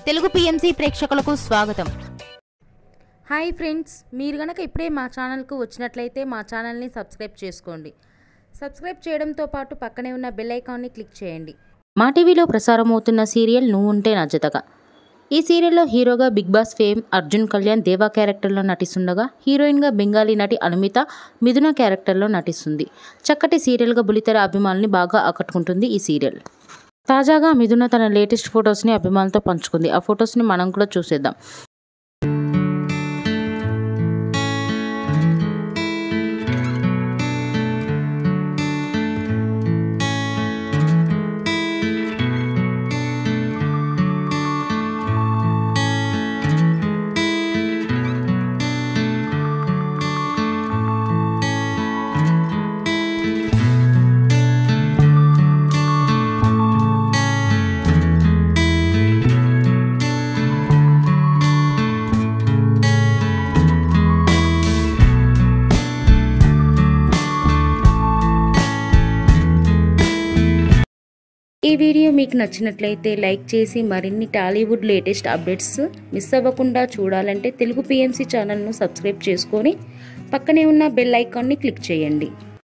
Telugu PMC ప్రేక్షకులకు స్వాగతం. Hi friends, మీరు గనక ఇప్పుడే మా ఛానల్కు వచ్చినట్లయితే మా ఛానల్ని సబ్స్క్రైబ్ చేసుకోండి. సబ్స్క్రైబ్ చేయడంతో పాటు పక్కనే ఉన్న బెల్ ఐకాన్ని క్లిక్ చేయండి. మా టీవీలో ప్రసారమవుతున్న సీరియల్ నువ్వుంటే నా జతగా. ఈ సీరియల్లో హీరోగా Bigg Boss fame Arjun Kalyan Deva క్యారెక్టర్లో నటిస్తుండగా, హీరోయిన్గా బెంగాలీ నటి అనుమిత మిథున క్యారెక్టర్లో నటిస్తుంది. చక్కటి సీరియల్గా బులితెర అభిమానుల్ని బాగా ఆకట్టుకుంటుంది ఈ సీరియల్. తాజాగా మిథున తన లేటెస్ట్ ఫొటోస్ని అభిమానులతో పంచుకుంది. ఆ ఫొటోస్ని మనం కూడా చూసేద్దాం. ఈ వీడియో మీకు నచ్చినట్లయితే లైక్ చేసి మరిన్ని టాలీవుడ్ లేటెస్ట్ అప్డేట్స్ మిస్ అవ్వకుండా చూడాలంటే తెలుగు పిఎంసి ఛానల్ను సబ్స్క్రైబ్ చేసుకొని పక్కనే ఉన్న బెల్ ఐకాన్ని క్లిక్ చేయండి.